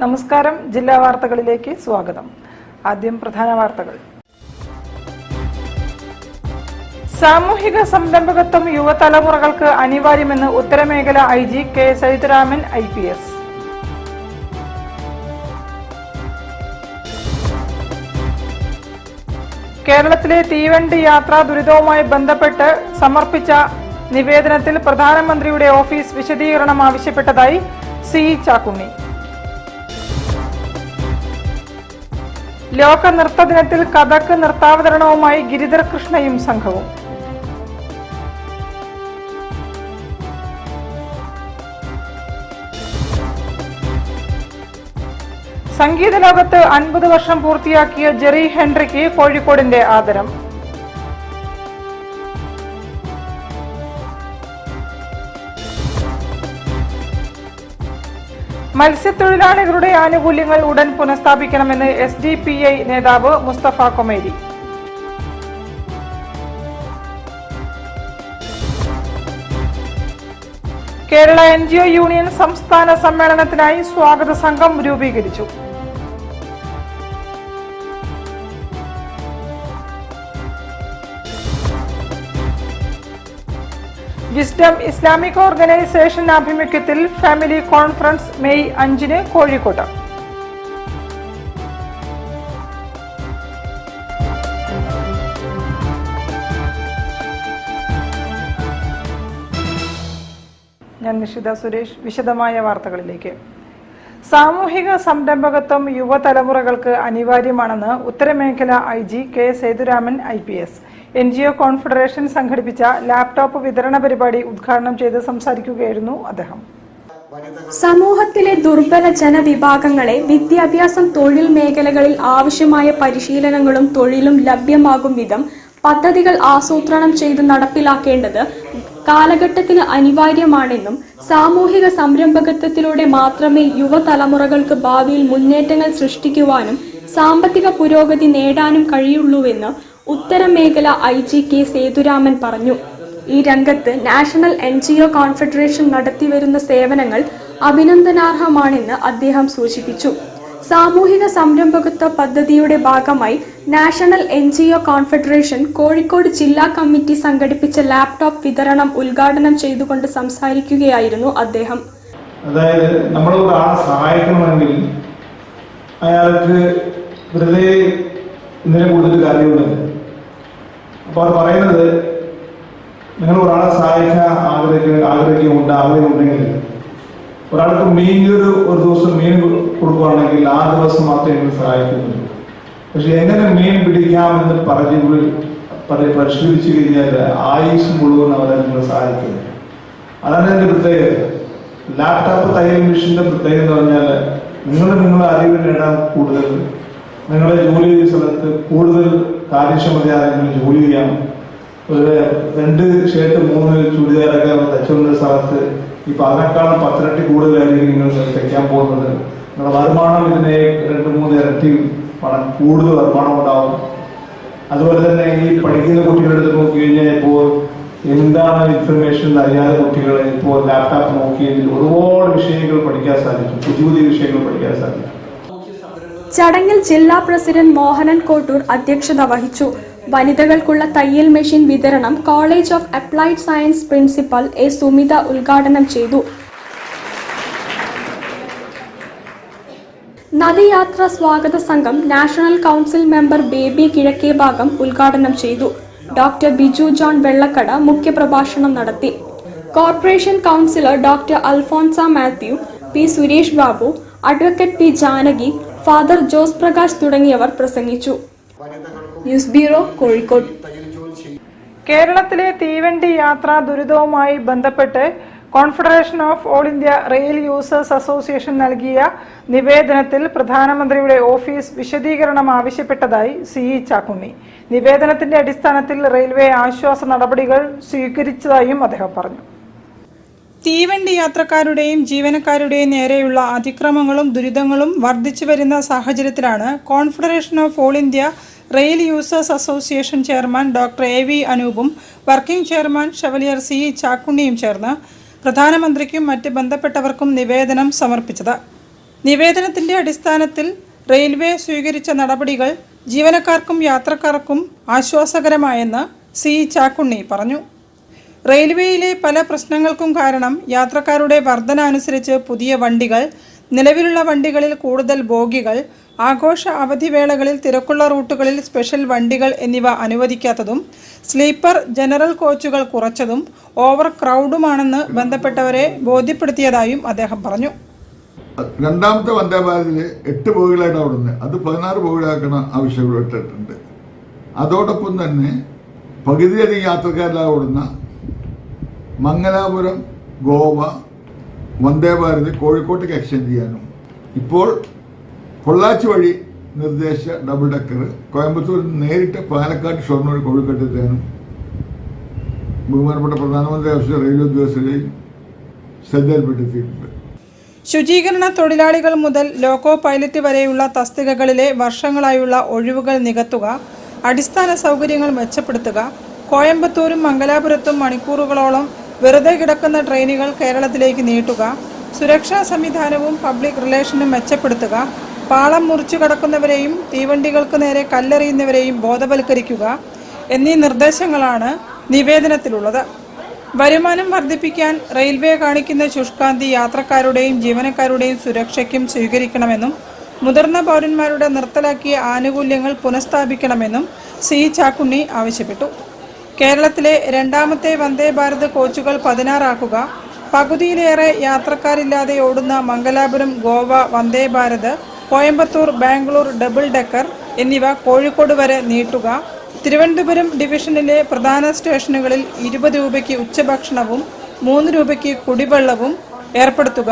നമസ്കാരം. ജില്ലാ വാർത്തകളിലേക്ക് സ്വാഗതം. ആദ്യം പ്രധാന വാർത്തകൾ. സാമൂഹിക സംരംഭകത്വം യുവതലമുറകൾക്ക് അനിവാര്യമെന്ന് ഉത്തരമേഖല IG കെ സേതുരാമൻ IPS. കേരളത്തിലെ തീവണ്ടി യാത്രാ ദുരിതവുമായി ബന്ധപ്പെട്ട് സമർപ്പിച്ച നിവേദനത്തിൽ പ്രധാനമന്ത്രിയുടെ ഓഫീസ് വിശദീകരണം ആവശ്യപ്പെട്ടതായി CE ചാക്കുണ്ണി. ലോക നൃത്ത ദിനത്തിൽ കഥക് നൃത്താവതരണവുമായി ഗിരിധർ കൃഷ്ണയും സംഘവും. സംഗീത ലോകത്ത് 50 വർഷം പൂർത്തിയാക്കിയ ജെറി ഹെൻറിക്ക് കോഴിക്കോടിന്റെ ആദരം. മത്സ്യത്തൊഴിലാളികളുടെ ആനുകൂല്യങ്ങൾ ഉടൻ പുനഃസ്ഥാപിക്കണമെന്ന് SDPI നേതാവ് മുസ്തഫ കൊമേരി. കേരള NGO യൂണിയൻ സംസ്ഥാന സമ്മേളനത്തിനായി സ്വാഗത സംഘം രൂപീകരിച്ചു. വിസ്ഡം ഇസ്ലാമിക് ഓർഗനൈസേഷൻ ആഭിമുഖ്യത്തിൽ ഫാമിലി കോൺഫറൻസ് മെയ് 5 കോഴിക്കോട്ട്. ഞാൻ നിഷിത സുരേഷ്. വിശദമായ വാർത്തകളിലേക്ക്. സാമൂഹിക സംരംഭകത്വം യുവതലമുറകൾക്ക് അനിവാര്യമാണെന്ന് ഉത്തരമേഖല IG K Sethuraman IPS. NGO confederation സംഘടിപ്പിച്ച ലാപ്ടോപ്പ് വിതരണ പരിപാടി ഉദ്ഘാടനം ചെയ്ത് സംസാരിക്കുകയായിരുന്നു അദ്ദേഹം. സമൂഹത്തിലെ ദുർബല ജനവിഭാഗങ്ങളെ വിദ്യാഭ്യാസം, തൊഴിൽ മേഖലകളിൽ ആവശ്യമായ പരിശീലനങ്ങളും തൊഴിലും ലഭ്യമാകും വിധം പദ്ധതികൾ ആസൂത്രണം ചെയ്ത് നടപ്പിലാക്കേണ്ടത് കാലഘട്ടത്തിന് അനിവാര്യമാണെന്നും സാമൂഹിക സംരംഭകത്വത്തിലൂടെ മാത്രമേ യുവതലമുറകൾക്ക് ഭാവിയിൽ മുന്നേറ്റങ്ങൾ സൃഷ്ടിക്കുവാനും സാമ്പത്തിക പുരോഗതി നേടാനും കഴിയുള്ളൂവെന്ന് ഉത്തരമേഖല IG കെ സേതുരാമൻ പറഞ്ഞു. ഈ രംഗത്ത് നാഷണൽ NGO കോൺഫെഡറേഷൻ നടത്തിവരുന്ന സേവനങ്ങൾ അഭിനന്ദനാർഹമാണെന്ന് അദ്ദേഹം സൂചിപ്പിച്ചു. സാമൂഹിക സംരംഭകത്വ പദ്ധതിയുടെ ഭാഗമായി നാഷണൽ NGO കോൺഫെഡറേഷൻ കോഴിക്കോട് ജില്ലാ കമ്മിറ്റി സംഘടിപ്പിച്ച ലാപ്ടോപ്പ് വിതരണം ഉദ്ഘാടനം ചെയ്തുകൊണ്ട് സംസാരിക്കുകയായിരുന്നു അദ്ദേഹം. അതായത് നമ്മൾ ഒരാളെ സഹായിക്കണമെങ്കിൽ അയാൾക്ക് വെറുതെ ഇതിനെ കൂടുതൽ കാര്യമുണ്ട്. അപ്പോൾ അത് പറയുന്നത്, നിങ്ങൾ ഒരാളെ സഹായിക്കാൻ ആഗ്രഹിക്കുന്നുണ്ടെങ്കിൽ ഒരാൾക്ക് മീനിലൊരു ദിവസം മീൻ കൊടുക്കുകയാണെങ്കിൽ ആ ദിവസം മാത്രമേ നിങ്ങൾ സഹായിക്കുന്നുള്ളൂ. പക്ഷെ എങ്ങനെ മീൻ പിടിക്കാമെന്ന് പരിശീലിച്ചു കഴിഞ്ഞാൽ ആയുസ് മുഴുവൻ അവരെ നിങ്ങൾ സഹായിക്കുന്നു. അതാണ് എൻ്റെ പ്രത്യേകത. ലാപ്ടോപ്പ് തയ്യൽ മെഷീൻ്റെ പ്രത്യേകത എന്ന് പറഞ്ഞാൽ നിങ്ങളുടെ അറിവ് നേടാൻ കൂടുതൽ, നിങ്ങളുടെ ജോലി ചെയ്യുന്ന സ്ഥലത്ത് കൂടുതൽ കാര്യക്ഷമതയായി നിങ്ങൾ ജോലി ചെയ്യാം. ഒരു 2 ഷർട്ട് 3 ചുരിദാറൊക്കെ തച്ചുകൊണ്ട സ്ഥലത്ത് ഇപ്പം അതിനേക്കാളും 10 ഇരട്ടി കൂടുതലായിരിക്കും നിങ്ങൾ തയ്ക്കാൻ പോകുന്നത്. നിങ്ങളുടെ വരുമാനം ഇതിനെ 2-3 ഇരട്ടി കൂടുതൽ വരുമാനം ഉണ്ടാവും. അതുപോലെ തന്നെ ഈ പഠിക്കുന്ന കുട്ടികളുടെ അടുത്ത് നോക്കി കഴിഞ്ഞാൽ ഇപ്പോൾ എന്താണ് ഇൻഫർമേഷൻ അറിയാതെ കുട്ടികൾ ഇപ്പോൾ ലാപ്ടോപ്പ് നോക്കിയതിൽ ഒരുപാട് വിഷയങ്ങൾ പഠിക്കാൻ സാധിക്കും, പുതിയ വിഷയങ്ങൾ പഠിക്കാൻ സാധിക്കും. ചടങ്ങിൽ ജില്ലാ പ്രസിഡന്റ് മോഹനൻ കോട്ടൂർ അധ്യക്ഷത വഹിച്ചു. വനിതകൾക്കുള്ള തയ്യൽ മെഷീൻ വിതരണം college of applied science principal A Sumitha ഉദ്ഘാടനം ചെയ്തു. നദിയാത്ര സ്വാഗത സംഘം നാഷണൽ കൗൺസിൽ മെമ്പർ ബേബി കിഴക്കേഭാഗം ഉദ്ഘാടനം ചെയ്തു. ഡോക്ടർ ബിജു ജോൺ വെള്ളക്കട മുഖ്യപ്രഭാഷണം നടത്തി. Corporation councillor doctor Alphonsa Mathew, P Suresh Babu, advocate P Janaki, father Jose Prakash തുടങ്ങിയവർ പ്രസംഗിച്ചു. News bureau, Kozhikode. കേരളത്തിലെ തീവണ്ടി യാത്രാ ദുരിതവുമായി ബന്ധപ്പെട്ട് confederation of all India rail users association നൽകിയ നിവേദനത്തിൽ പ്രധാനമന്ത്രിയുടെ ഓഫീസ് വിശദീകരണം ആവശ്യപ്പെട്ടതായി CE ചാക്കുണ്ണി. നിവേദനത്തിന്റെ അടിസ്ഥാനത്തിൽ റെയിൽവേ ആശ്വാസ നടപടികൾ സ്വീകരിച്ചതായും അദ്ദേഹം പറഞ്ഞു. തീവണ്ടി യാത്രക്കാരുടെയും ജീവനക്കാരുടെയും നേരെയുള്ള അതിക്രമങ്ങളും ദുരിതങ്ങളും വർദ്ധിച്ചു വരുന്ന സാഹചര്യത്തിലാണ് confederation of all India rail users association chairman doctor AV അനൂപും വർക്കിംഗ് ചെയർമാൻ ഷവലിയർ C ചാക്കുണ്ണിയും ചേർന്ന് പ്രധാനമന്ത്രിക്കും മറ്റ് ബന്ധപ്പെട്ടവർക്കും നിവേദനം സമർപ്പിച്ചത്. നിവേദനത്തിന്റെ അടിസ്ഥാനത്തിൽ റെയിൽവേ സ്വീകരിച്ച നടപടികൾ ജീവനക്കാർക്കും യാത്രക്കാർക്കും ആശ്വാസകരമായെന്ന് C ചാക്കുണ്ണി പറഞ്ഞു. റെയിൽവേയിലെ പല പ്രശ്നങ്ങൾക്കും കാരണം യാത്രക്കാരുടെ വർധന അനുസരിച്ച് പുതിയ വണ്ടികൾ, നിലവിലുള്ള വണ്ടികളിൽ കൂടുതൽ ബോഗികൾ, ആഘോഷ അവധിവേളകളിൽ തിരക്കുള്ള റൂട്ടുകളിൽ സ്പെഷ്യൽ വണ്ടികൾ എന്നിവ അനുവദിക്കാത്തതും, സ്ലീപ്പർ ജനറൽ കോച്ചുകൾ കുറച്ചതും ഓവർ ക്രൗഡുമാണെന്ന് ബന്ധപ്പെട്ടവരെ ബോധ്യപ്പെടുത്തിയതായും അദ്ദേഹം പറഞ്ഞു. രണ്ടാമത്തെ വന്ദേ ഭാരതിൽ 8 ബോഗികളായിട്ട് ഓടുന്നത്, അത് 16 ബോഗികളാക്കണം ആവശ്യപ്പെട്ടിട്ടുണ്ട്. അതോടൊപ്പം തന്നെ പകുതിയധികം യാത്രക്കാരിലാണ് ഓടുന്ന മംഗലാപുരം ഗോവ വന്ദേ ഭാരത് കോഴിക്കോട്ടേക്ക് എക്സ്റ്റെൻഡ് ചെയ്യാനും, ഇപ്പോൾ പൊള്ളാച്ചി വഴി നിർദ്ദേശ ഡബിൾ ഡെക്കർ കോയമ്പത്തൂരിൽ നിന്ന് നേരിട്ട് പാലക്കാട് ഷൊർണൂർ കോഴിക്കോട്ട് എത്താനും ബഹുമാനപ്പെട്ട പ്രധാനമന്ത്രി ആവശ്യ റെയിൽവേ ഉദ്യോഗസ്ഥരെയും ശ്രദ്ധയിൽപ്പെടുത്തിയിട്ടുണ്ട്. ശുചീകരണ തൊഴിലാളികൾ മുതൽ ലോക്കോ പൈലറ്റ് വരെയുള്ള തസ്തികകളിലെ വർഷങ്ങളായുള്ള ഒഴിവുകൾ നികത്തുക, അടിസ്ഥാന സൗകര്യങ്ങൾ മെച്ചപ്പെടുത്തുക, കോയമ്പത്തൂരും മംഗലാപുരത്തും മണിക്കൂറുകളോളം വെറുതെ കിടക്കുന്ന ട്രെയിനുകൾ കേരളത്തിലേക്ക് നീട്ടുക, സുരക്ഷാ സംവിധാനവും പബ്ലിക് റിലേഷനും മെച്ചപ്പെടുത്തുക, പാളം മുറിച്ചു കടക്കുന്നവരെയും തീവണ്ടികൾക്ക് നേരെ കല്ലെറിയുന്നവരെയും ബോധവൽക്കരിക്കുക എന്നീ നിർദ്ദേശങ്ങളാണ് നിവേദനത്തിലുള്ളത്. വരുമാനം വർദ്ധിപ്പിക്കാൻ റെയിൽവേ കാണിക്കുന്ന ശുഷ്കാന്തി യാത്രക്കാരുടെയും ജീവനക്കാരുടെയും സുരക്ഷയ്ക്കും സ്വീകരിക്കണമെന്നും മുതിർന്ന പൗരന്മാരുടെ നിർത്തലാക്കിയ ആനുകൂല്യങ്ങൾ പുനഃസ്ഥാപിക്കണമെന്നും C ചാക്കുണ്ണി ആവശ്യപ്പെട്ടു. കേരളത്തിലെ രണ്ടാമത്തെ വന്ദേ ഭാരത് കോച്ചുകൾ 16 ആക്കുക, പകുതിയിലേറെ യാത്രക്കാരില്ലാതെ ഓടുന്ന മംഗലാപുരം ഗോവ വന്ദേ ഭാരത്, കോയമ്പത്തൂർ ബാംഗ്ലൂർ ഡബിൾ ഡെക്കർ എന്നിവ കോഴിക്കോട് വരെ നീട്ടുക, തിരുവനന്തപുരം ഡിവിഷനിലെ പ്രധാന സ്റ്റേഷനുകളിൽ 20 രൂപയ്ക്ക് ഉച്ചഭക്ഷണവും 3 രൂപയ്ക്ക് കുടിവെള്ളവും ഏർപ്പെടുത്തുക,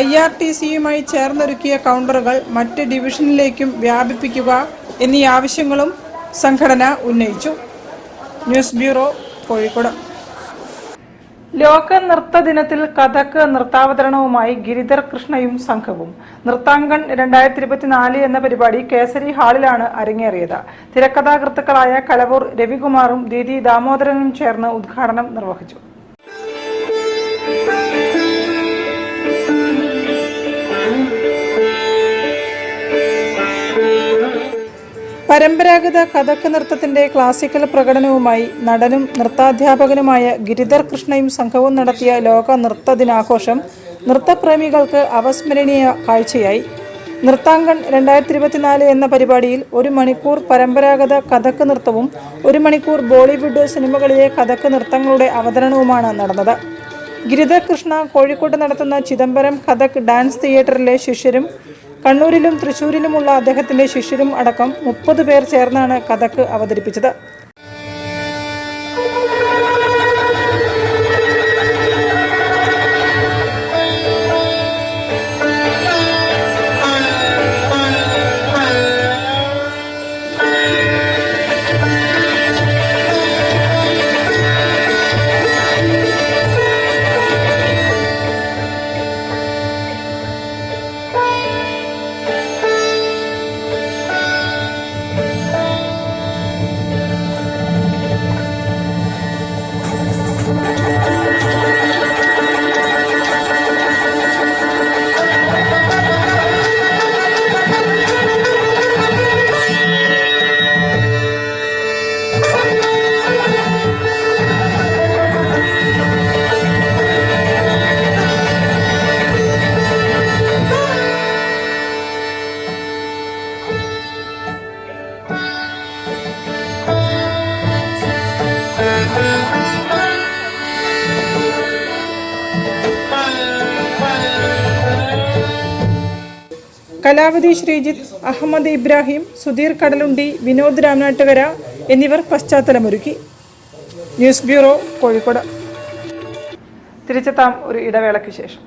IRTCയുമായി ചേർന്നൊരുക്കിയ കൗണ്ടറുകൾ മറ്റ് ഡിവിഷനിലേക്കും വ്യാപിപ്പിക്കുക എന്നീ ആവശ്യങ്ങളും സംഘടന ഉന്നയിച്ചു. News bureau, Kozhikode. ലോക നൃത്ത ദിനത്തിൽ കഥക് നൃത്താവതരണവുമായി ഗിരിധർ കൃഷ്ണയും സംഘവും. നൃത്താങ്കൺ 2024 എന്ന പരിപാടി കേസരി ഹാളിലാണ് അരങ്ങേറിയത്. തിരക്കഥാകൃത്തുക്കളായ കലവൂർ രവികുമാറും ദീദി ദാമോദരനും ചേർന്ന് ഉദ്ഘാടനം നിർവഹിച്ചു. പരമ്പരാഗത കഥക് നൃത്തത്തിന്റെ ക്ലാസിക്കൽ പ്രകടനവുമായി നടനും നൃത്താധ്യാപകനുമായ ഗിരിധർ കൃഷ്ണയും സംഘവും നടത്തിയ ലോക നൃത്ത ദിനാഘോഷം നൃത്തപ്രേമികൾക്ക് അവസ്മരണീയ കാഴ്ചയായി. നൃത്താങ്കൺ 2024 എന്ന പരിപാടിയിൽ 1 മണിക്കൂർ പരമ്പരാഗത കഥക് നൃത്തവും 1 മണിക്കൂർ ബോളിവുഡ് സിനിമകളിലെ കഥക് നൃത്തങ്ങളുടെ അവതരണവുമാണ് നടന്നത്. ഗിരിധർ കൃഷ്ണ കോഴിക്കോട്ട് നടത്തുന്ന ചിദംബരം കഥക് ഡാൻസ് തിയേറ്ററിലെ ശിഷ്യരും കണ്ണൂരിലും തൃശ്ശൂരിലുമുള്ള അദ്ദേഹത്തിന്റെ ശിഷ്യരും അടക്കം 30 പേർ ചേർന്നാണ് കഥക് അവതരിപ്പിച്ചത്. കലാവതി ശ്രീജിത്ത്, അഹമ്മദ് ഇബ്രാഹിം, സുധീർ കടലുണ്ടി, വിനോദ് രാമനാട്ടുകര എന്നിവർ പശ്ചാത്തലമൊരുക്കി. News bureau, Kozhikode. തിരിച്ചെത്താം ഒരു ഇടവേളയ്ക്ക് ശേഷം.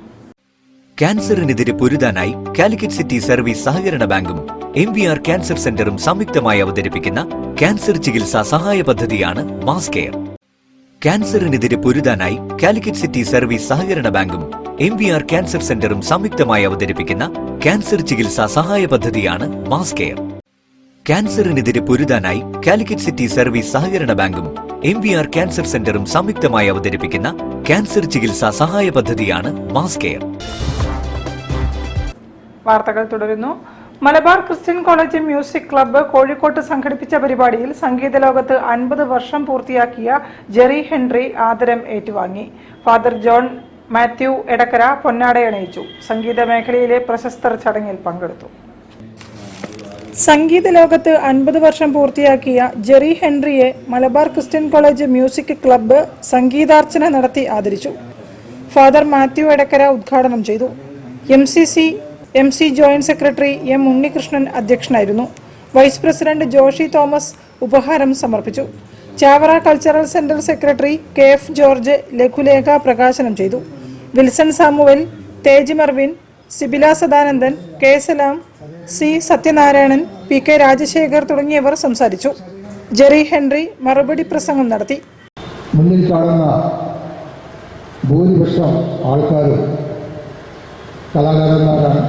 ക്യാൻസറിനെതിരെ പൊരുതാനായി കാലിക്കറ്റ് സിറ്റി സർവീസ് സഹകരണ ബാങ്കും MVR ക്യാൻസർ സെന്ററും സംയുക്തമായി അവതരിപ്പിക്കുന്ന ക്യാൻസർ ചികിത്സാ സഹായ പദ്ധതിയാണ് മാസ് കെയർ. ക്യാൻസറിനെതിരെ പൊരുതാനായി കാലിക്കറ്റ് സിറ്റി സർവീസ് സഹകരണ ബാങ്കും MVR ക്യാൻസർ സെന്ററും സംയുക്തമായി അവതരിപ്പിക്കുന്ന ക്യാൻസർ ചികിത്സാ സഹായ പദ്ധതിയാണ് മാസ് കെയർ. ക്യാൻസറിനെതിരെ പൊരുതാനായി കാലിക്കറ്റ് സിറ്റി സർവീസ് സഹകരണ ബാങ്കും MVR ക്യാൻസർ സെന്ററും സംയുക്തമായി അവതരിപ്പിക്കുന്ന ക്യാൻസർ ചികിത്സാ സഹായ പദ്ധതിയാണ് മാസ് കെയർ. വാർത്തകൾ തുടരുന്നു. Malabar Christian college music club കോഴിക്കോട്ട് സംഘടിപ്പിച്ച പരിപാടിയിൽ സംഗീത ലോകത്ത് 50 വർഷം പൂർത്തിയാക്കിയ ജെറി ഹെൻറി ആദരം ഏറ്റുവാങ്ങി. ഫാദർ ജോൺ മാത്യു എടക്കര പൊന്നാടയണിയിച്ചു. സംഗീത മേഖലയിലെ പ്രശസ്തർ ചടങ്ങിൽ പങ്കെടുത്തു. സംഗീത ലോകത്ത് 50 വർഷം പൂർത്തിയാക്കിയ ജെറി ഹെൻറിയെ Malabar Christian college music club സംഗീതാർച്ചന നടത്തി ആദരിച്ചു. ഫാദർ മാത്യു എടക്കര ഉദ്ഘാടനം ചെയ്തു. MC joint secretary M Unnikrishnan അധ്യക്ഷനായിരുന്നു. വൈസ് പ്രസിഡന്റ് ജോഷി തോമസ് ഉപഹാരം സമർപ്പിച്ചു. Chavara cultural centre secretary KF George ലഘുലേഖ പ്രകാശനം ചെയ്തു. Wilson Samuel, Tej Marvin, Sibila Sadanandan, K Salam, C Sathyanarayanan, PK Rajasekhar തുടങ്ങിയവർ സംസാരിച്ചു. ജെറി ഹെൻറി മറുപടി പ്രസംഗം നടത്തി. മുന്നിൽ കാണുന്ന ഭൂരിപക്ഷം ആൾക്കാരും കലാകാരന്മാരാണ്,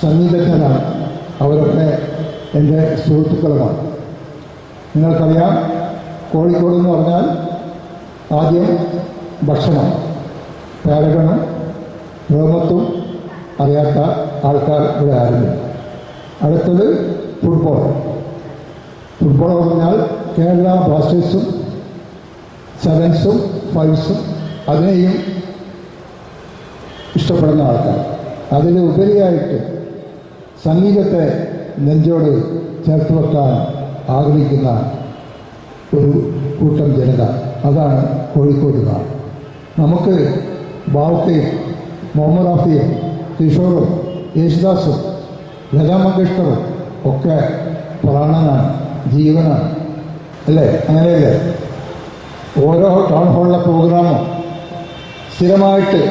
സംഗീതജ്ഞരാണ്. അവരൊക്കെ എൻ്റെ സുഹൃത്തുക്കളുമാണ്. നിങ്ങൾക്കറിയാം, കോഴിക്കോട് എന്ന് പറഞ്ഞാൽ ആദ്യം ഭക്ഷണം, പേരകണം, റോമത്തും അറിയാത്ത ആൾക്കാർ ഇവിടെ ആരുമില്ല. അടുത്തത് ഫുട്ബോൾ എന്ന് പറഞ്ഞാൽ കേരള ബ്ലാസ്റ്റേഴ്സും സെവൻസും ഫൈവ്സും അതിനെയും ഇഷ്ടപ്പെടുന്ന ആൾക്കാർ. അതിൽ ഉപരിയായിട്ട് സംഗീതത്തെ നെഞ്ചോട് ചേർത്ത് വെക്കാൻ ആഗ്രഹിക്കുന്ന ഒരു കൂട്ടം ജനത, അതാണ് കോഴിക്കോട്ടുകാർ. നമുക്ക് ബാവുക്കയും മുഹമ്മദ് റാഫിയും കിഷോറും യേശുദാസും ലതാ മങ്കേഷ്കറും ഒക്കെ പ്രാണനാണ്, ജീവനാണ്, അല്ലേ? അങ്ങനെയല്ലേ? ഓരോ ടൗൺ ഹാളിലെ പ്രോഗ്രാമും സ്ഥിരമായിട്ട്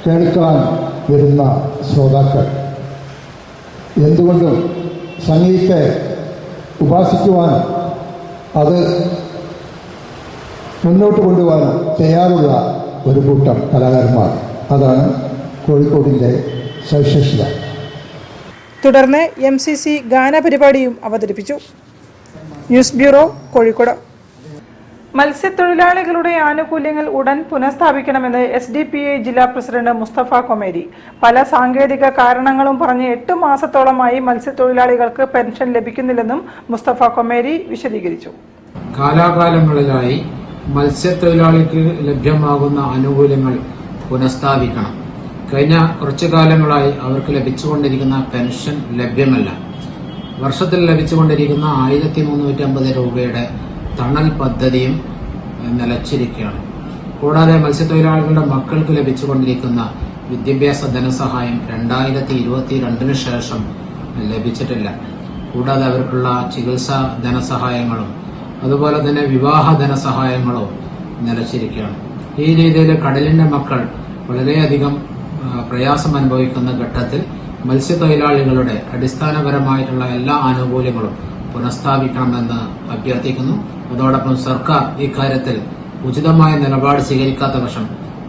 കേൾക്കാൻ വരുന്ന ശ്രോതാക്കൾ എന്തുകൊണ്ടും സംഗീതത്തെ ഉപാസിക്കുവാനും അത് മുന്നോട്ട് കൊണ്ടുപോകാനും തയ്യാറുള്ള ഒരു കൂട്ടം കലാകാരന്മാർ, അതാണ് കോഴിക്കോടിൻ്റെ സവിശേഷത. തുടർന്ന് MCC ഗാനപരിപാടിയും അവതരിപ്പിച്ചു. News bureau, Kozhikode. മത്സ്യത്തൊഴിലാളികളുടെ ആനുകൂല്യങ്ങൾ ഉടൻ പുനഃസ്ഥാപിക്കണമെന്ന് SDPI ജില്ലാ പ്രസിഡന്റ് മുസ്തഫ കൊമേരി. പല സാങ്കേതിക കാരണങ്ങളും പറഞ്ഞ് 8 മാസത്തോളമായി മത്സ്യത്തൊഴിലാളികൾക്ക് പെൻഷൻ ലഭിക്കുന്നില്ലെന്നും മുസ്തഫ കൊമേരി വിശദീകരിച്ചു. കാലാകാലങ്ങളിലായി മത്സ്യത്തൊഴിലാളിക്ക് ലഭ്യമാകുന്ന ആനുകൂല്യങ്ങൾ പുനഃസ്ഥാപിക്കണം. കഴിഞ്ഞ കുറച്ചു കാലങ്ങളായി അവർക്ക് ലഭിച്ചുകൊണ്ടിരിക്കുന്ന പെൻഷൻ ലഭ്യമല്ല. വർഷത്തിൽ ലഭിച്ചുകൊണ്ടിരിക്കുന്ന 1350 രൂപയുടെ തണൽ പദ്ധതിയും നിലച്ചിരിക്കുകയാണ്. കൂടാതെ മത്സ്യത്തൊഴിലാളികളുടെ മക്കൾക്ക് ലഭിച്ചുകൊണ്ടിരിക്കുന്ന വിദ്യാഭ്യാസ ധനസഹായം 2022 ശേഷം ലഭിച്ചിട്ടില്ല. കൂടാതെ അവർക്കുള്ള ചികിത്സാ ധനസഹായങ്ങളും അതുപോലെ തന്നെ വിവാഹ ധനസഹായങ്ങളും നിലച്ചിരിക്കുകയാണ്. ഈ രീതിയിൽ കടലിന്റെ മക്കൾ വളരെയധികം പ്രയാസം അനുഭവിക്കുന്ന ഘട്ടത്തിൽ മത്സ്യത്തൊഴിലാളികളുടെ അടിസ്ഥാനപരമായിട്ടുള്ള എല്ലാ ആനുകൂല്യങ്ങളും പുനഃസ്ഥാപിക്കണമെന്ന് അഭ്യർത്ഥിക്കുന്നു. അതോടൊപ്പം സർക്കാർ ഇക്കാര്യത്തിൽ ഉചിതമായ നിലപാട് സ്വീകരിക്കാത്ത പക്ഷം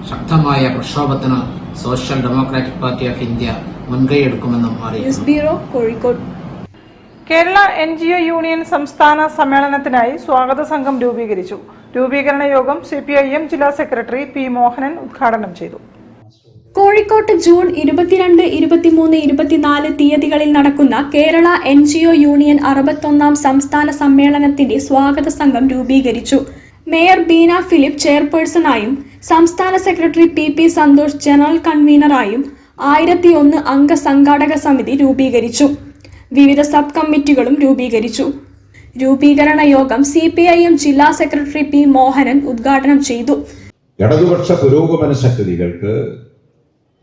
ശക്തമായ പ്രക്ഷോഭത്തിന് social democratic party of India മുൻകൈയെടുക്കുമെന്നും അറിയിച്ചു. കേരള NGO യൂണിയൻ സംസ്ഥാന സമ്മേളനത്തിനായി സ്വാഗത സംഘം രൂപീകരിച്ചു. രൂപീകരണ യോഗം CPIM ജില്ലാ സെക്രട്ടറി P മോഹനൻ ഉദ്ഘാടനം ചെയ്തു. കോഴിക്കോട്ട് ജൂൺ 22, 23, 24 തീയതികളിൽ നടക്കുന്ന കേരള NGO യൂണിയൻ 61ാം സംസ്ഥാന സമ്മേളനത്തിന്റെ സ്വാഗത സംഘം രൂപീകരിച്ചു. മേയർ ബീന ഫിലിപ്പ് ചെയർപേഴ്സണായും സംസ്ഥാന സെക്രട്ടറി PP സന്തോഷ് ജനറൽ കൺവീനറായും 1001 അംഗ സംഘാടക സമിതി രൂപീകരിച്ചു. വിവിധ സബ് കമ്മിറ്റികളും രൂപീകരിച്ചു. രൂപീകരണ യോഗം CPIM ജില്ലാ സെക്രട്ടറി P മോഹനൻ ഉദ്ഘാടനം ചെയ്തു. ഇടതുപക്ഷ പുരോഗമന ശക്തികൾക്ക്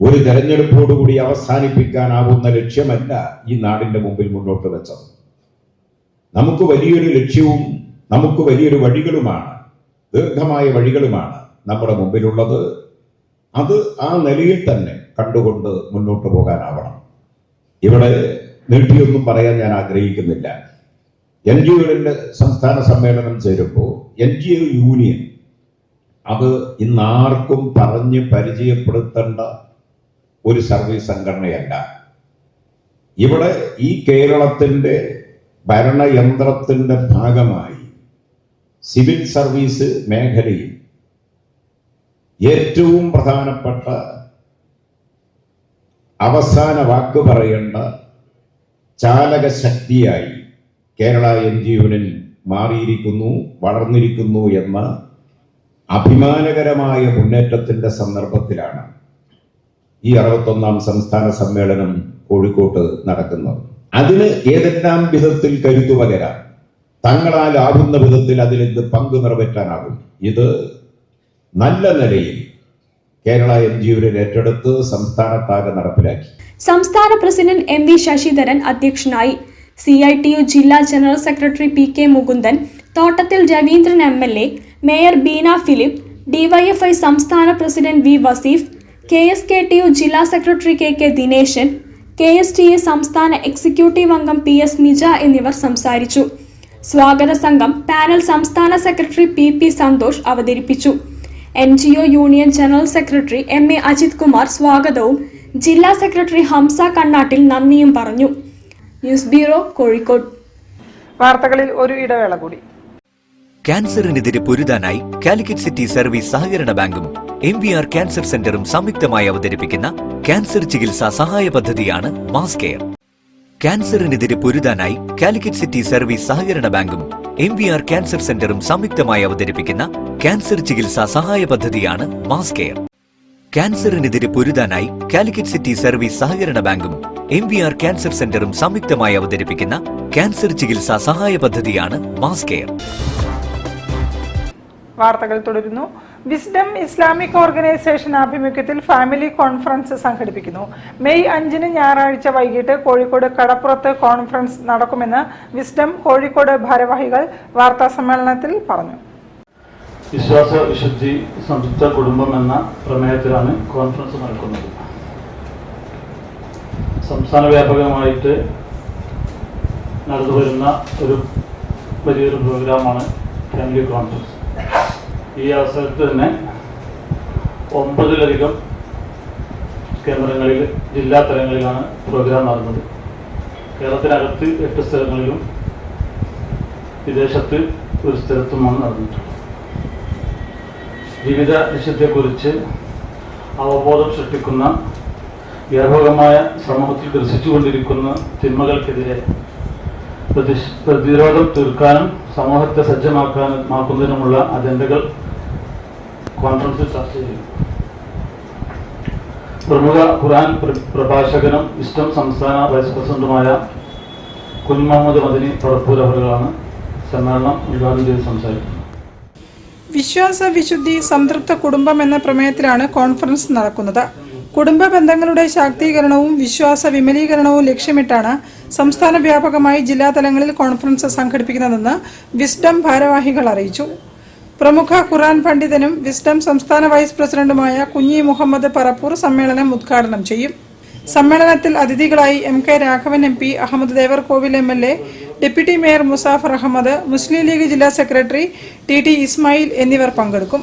ഒരു തെരഞ്ഞെടുപ്പോടുകൂടി അവസാനിപ്പിക്കാനാവുന്ന ലക്ഷ്യമല്ല ഈ നാടിന്റെ മുമ്പിൽ മുന്നോട്ട് വെച്ചത്. നമുക്ക് വലിയൊരു ലക്ഷ്യവും നമുക്ക് വലിയൊരു വഴികളുമാണ്, ദീർഘമായ വഴികളുമാണ് നമ്മുടെ മുമ്പിലുള്ളത്. അത് ആ നിലയിൽ തന്നെ കണ്ടുകൊണ്ട് മുന്നോട്ട് പോകാനാവണം. ഇവിടെ നീട്ടിയൊന്നും പറയാൻ ഞാൻ ആഗ്രഹിക്കുന്നില്ല. NGOയുടെ സംസ്ഥാന സമ്മേളനം ചേരുമ്പോൾ NGO യൂണിയൻ അത് ഇന്നാർക്കും പറഞ്ഞ് പരിചയപ്പെടുത്തേണ്ട ഒരു സർവീസ് സംഘടനയല്ല. ഇവിടെ ഈ കേരളത്തിൻ്റെ ഭരണയന്ത്രത്തിൻ്റെ ഭാഗമായി സിവിൽ സർവീസ് മേഖലയിൽ ഏറ്റവും പ്രധാനപ്പെട്ട അവസാന വാക്ക് പറയേണ്ട ചാലക ശക്തിയായി കേരള NGO മാറിയിരിക്കുന്നു, വളർന്നിരിക്കുന്നു എന്ന അഭിമാനകരമായ മുന്നേറ്റത്തിന്റെ സന്ദർഭത്തിലാണ് ഈ 61ാം സംസ്ഥാന സമ്മേളനം കോഴിക്കോട്ട് നടക്കുന്നത്. അതിന് ഏതെല്ലാം വിധത്തിൽ കരുത്തു പകരാം, തങ്ങളാൽ ആകുന്ന വിധത്തിൽ അതിലെന്ത് പങ്ക് നിറവേറ്റാനാകും. ഇത് നല്ല നിലയിൽ കേരള NGO ഏറ്റെടുത്ത് സംസ്ഥാനത്താകെ നടപ്പിലാക്കി. സംസ്ഥാന പ്രസിഡന്റ് MV ശശിധരൻ അധ്യക്ഷനായി. CITU ജില്ലാ general secretary PK Mukundan, Thottathil Raveendran MLA, mayor Beena Philip, DYFI സംസ്ഥാന പ്രസിഡന്റ് V വസീഫ്, KSKTU ജില്ലാ സെക്രട്ടറി KK ദിനേശൻ, KSTA സംസ്ഥാന എക്സിക്യൂട്ടീവ് അംഗം PS നിജ എന്നിവർ സംസാരിച്ചു. സ്വാഗത സംഘം പാനൽ സംസ്ഥാന സെക്രട്ടറി PP സന്തോഷ് അവതരിപ്പിച്ചു. NGO union general secretary MA Ajith Kumar സ്വാഗതവും ജില്ലാ സെക്രട്ടറി ഹംസ കണ്ണാട്ടിൽ നന്ദിയും പറഞ്ഞു. News bureau, Kozhikode. വാർത്തകളിൽ ഒരു ഇടവേള കൂടി. ക്യാൻസറിനെതിരെ പൊരുതാനായി കാലിക്കറ്റ് സിറ്റി സർവീസ് സഹകരണ ബാങ്കും MVR ക്യാൻസർ സെന്ററും സംയുക്തമായി അവതരിപ്പിക്കുന്ന ക്യാൻസർ ചികിത്സാ സഹായ പദ്ധതിയാണ് മാസ് കെയർ. ക്യാൻസറിനെതിരെ പൊരുതാനായി കാലിക്കറ്റ് സിറ്റി സർവീസ് സഹകരണ ബാങ്കും MVR ക്യാൻസർ സെന്ററും സംയുക്തമായി അവതരിപ്പിക്കുന്ന ക്യാൻസർ ചികിത്സാ സഹായ പദ്ധതിയാണ് മാസ് കെയർ. ക്യാൻസറിനെതിരെ പൊരുതാനായി കാലിക്കറ്റ് സിറ്റി സർവീസ് സഹകരണ ബാങ്കും MVR ക്യാൻസർ സെന്ററും സംയുക്തമായി അവതരിപ്പിക്കുന്ന ക്യാൻസർ ചികിത്സാ സഹായ പദ്ധതിയാണ് മാസ് കെയർ. വാർത്തകൾ തുടരുന്നു. വിസ്ഡം ഇസ്ലാമിക് ഓർഗനൈസേഷൻ ആഭിമുഖ്യത്തിൽ ഫാമിലി കോൺഫറൻസ് സംഘടിപ്പിക്കുന്നു. മെയ് 5 ഞായറാഴ്ച വൈകിട്ട് കോഴിക്കോട് കടപ്പുറത്ത് കോൺഫറൻസ് നടക്കുമെന്ന് വിസ്ഡം കോഴിക്കോട് ഭാരവാഹികൾ വാർത്താ സമ്മേളനത്തിൽ പറഞ്ഞു. വിശ്വാസ വിശുദ്ധി സംയുക്ത കുടുംബം എന്ന പ്രമേയത്തിലാണ് കോൺഫറൻസ് നടക്കുന്നത്. സംസ്ഥാന വ്യാപകമായിട്ട് നടന്നുവരുന്ന ഒരു വലിയൊരു പ്രോഗ്രാമാണ് ഫാമിലി കോൺഫറൻസ്. ഈ അവസരത്തിൽ തന്നെ 9-ലധികം കേന്ദ്രങ്ങളിൽ ജില്ലാ തലങ്ങളിലാണ് പ്രോഗ്രാം നടന്നത്. കേരളത്തിനകത്ത് 8 സ്ഥലങ്ങളിലും വിദേശത്ത് ഒരു സ്ഥലത്തുമാണ് നടന്നിട്ടുള്ളത്. ജീവിത ലക്ഷ്യത്തെക്കുറിച്ച് അവബോധം സൃഷ്ടിക്കുന്ന, വ്യാപകമായ സമൂഹത്തിൽ ദർശിച്ചുകൊണ്ടിരിക്കുന്ന തിന്മകൾക്കെതിരെ പ്രതിരോധം തീർക്കാനും സമൂഹത്തെ സജ്ജമാക്കുന്നതിനുമുള്ള അജണ്ടകൾ കോൺഫറൻസിൽ ചർച്ച ചെയ്യും. പ്രമുഖ ഖുർആൻ പ്രഭാഷകനും വിസ്ഡം സംസ്ഥാന വൈസ് പ്രസിഡന്റുമായ കുഞ്ഞ് മുഹമ്മദ് മദനി പറപ്പൂർ അവர்களാണ് സമ്മേളനം ഉദ്ഘാടനം ചെയ്ത് സംസാരിക്കുന്നത്. വിശ്വാസ വിശുദ്ധി സംതൃപ്ത കുടുംബം എന്ന പ്രമേയത്തിലാണ് കോൺഫറൻസ് നടക്കുന്നത്. കുടുംബ ബന്ധങ്ങളുടെ ശാക്തീകരണവും വിശ്വാസ വിമലീകരണവും ലക്ഷ്യമിട്ടാണ് സംസ്ഥാന വ്യാപകമായി ജില്ലാതലങ്ങളിൽ കോൺഫറൻസ് സംഘടിപ്പിക്കുന്നതെന്ന് വിസ്ഡം ഭാരവാഹികൾ അറിയിച്ചു. പ്രമുഖ ഖുർആൻ പണ്ഡിതനും വിസ്ഡം സംസ്ഥാന വൈസ് പ്രസിഡന്റുമായ കുഞ്ഞി മുഹമ്മദ് പറപ്പൂർ സമ്മേളനം ഉദ്ഘാടനം ചെയ്യും. സമ്മേളനത്തിൽ അതിഥികളായി MK Raghavan MP, Ahammed Devarkovil MLA, deputy mayor Musafar Ahammed, Muslim League ജില്ലാ സെക്രട്ടറി TT ഇസ്മായിൽ എന്നിവർ പങ്കെടുക്കും.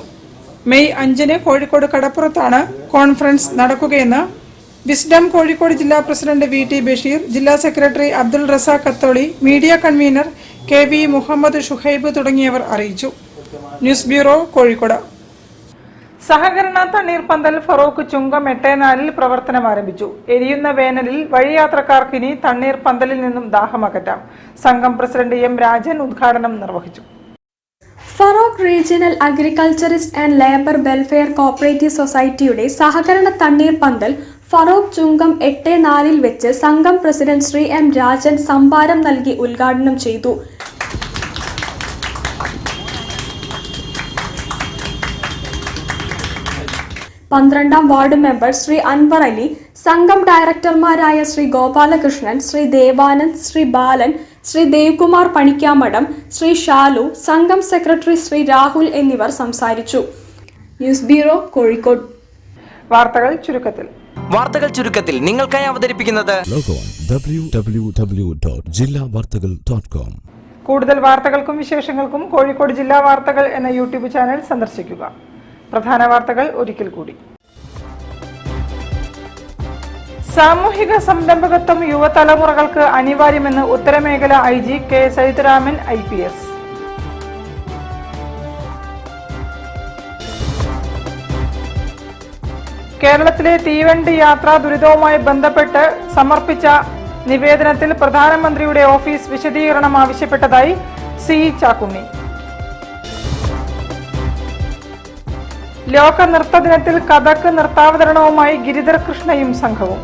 മെയ് 5 കോഴിക്കോട് കടപ്പുറത്താണ് കോൺഫറൻസ് നടക്കുകയെന്ന് വിസ്ഡം കോഴിക്കോട് ജില്ലാ പ്രസിഡന്റ് VT ബഷീർ, ജില്ലാ secretary Abdul Razak Katholi, media convener KV Muhammed Shuhaib തുടങ്ങിയവർ അറിയിച്ചു. News bureau, Kozhikode. സഹകരണ തണ്ണീർപന്തൽ ഫറോക്ക് ചുങ്കം 8-4 പ്രവർത്തനം ആരംഭിച്ചു. എരിയുന്ന വേനലിൽ വഴിയാത്രക്കാർക്ക് ഇനി തണ്ണീർപന്തലിൽ നിന്നും ദാഹമകറ്റാം. സംഘം പ്രസിഡന്റ് M രാജൻ ഉദ്ഘാടനം നിർവഹിച്ചു. Feroke regional agriculturist and labour welfare cooperative സൊസൈറ്റിയുടെ സഹകരണ തണ്ണീർപന്തൽ ഫറോക്ക് ചുങ്കം 8-4 വെച്ച് സംഘം പ്രസിഡന്റ് ശ്രീ M രാജൻ സംഭാരം നൽകി ഉദ്ഘാടനം ചെയ്തു. പന്ത്രണ്ടാം വാർഡ് മെമ്പർ ശ്രീ അൻവർ അലി, സംഘം ഡയറക്ടർമാരായ ശ്രീ ഗോപാലകൃഷ്ണൻ, ശ്രീ ദേവാനന്ദ്, ശ്രീ ബാലൻ, ശ്രീ ദേവ്കുമാർ പണിക്കാമഠം, ശ്രീ ഷാലു, സംഘം സെക്രട്ടറി ശ്രീ രാഹുൽ എന്നിവർ സംസാരിച്ചു. News bureau, Kozhikode. വാർത്തകൾ ചുരുക്കത്തിൽ നിങ്ങൾക്കായി അവതരിപ്പിക്കുന്നത് www.jillavartagal.com. കൂടുതൽ വാർത്തകൾക്കും വിശേഷങ്ങൾക്കും കോഴിക്കോട് ജില്ലാ വാർത്തകൾ എന്ന യൂട്യൂബ് ചാനൽ സന്ദർശിക്കുക. പ്രധാന വാർത്തകൾ ഒരിക്കൽ കൂടി. സാമൂഹിക സംരംഭകത്വം യുവതലമുറകൾക്ക് അനിവാര്യമെന്ന് ഉത്തരമേഖല IG കെ സൈതുരാമൻ IPS. കേരളത്തിലെ തീവണ്ടി യാത്രാ ദുരിതവുമായി ബന്ധപ്പെട്ട് സമർപ്പിച്ച നിവേദനത്തിൽ പ്രധാനമന്ത്രിയുടെ ഓഫീസ് വിശദീകരണം ആവശ്യപ്പെട്ടതായി സി ചാക്കുണ്ണി. ലോക നൃത്ത ദിനത്തിൽ കഥക് നൃത്താവതരണവുമായി ഗിരിധർ കൃഷ്ണയും സംഘവും.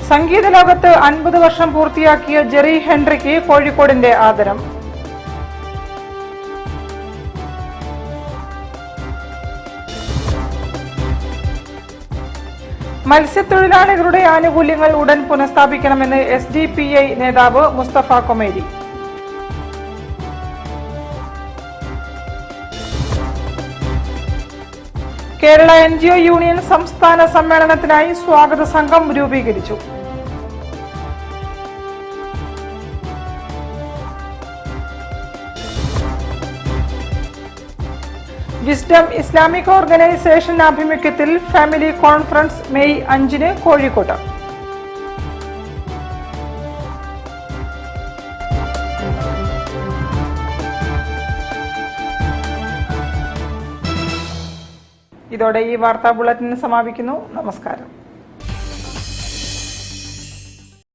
സംഗീത ലോകത്ത് 50 വർഷം പൂർത്തിയാക്കിയ ജെറി ഹെൻറിക്ക് കോഴിക്കോടിന്റെ ആദരം. മത്സ്യത്തൊഴിലാളികളുടെ ആനുകൂല്യങ്ങൾ ഉടൻ പുനഃസ്ഥാപിക്കണമെന്ന് SDPI നേതാവ് മുസ്തഫ കൊമേരി. കേരള NGO യൂണിയൻ സംസ്ഥാന സമ്മേളനത്തിനായി സ്വാഗത സംഘം രൂപീകരിച്ചു. വിസ്ഡം ഇസ്ലാമിക് ഓർഗനൈസേഷൻ ആഭിമുഖ്യത്തിൽ ഫാമിലി കോൺഫറൻസ് മെയ് 5 കോഴിക്കോട്ട്. ഇതോടെ ഈ വാർത്താ ബുള്ളറ്റിൻ സമാപിക്കുന്നു. നമസ്കാരം.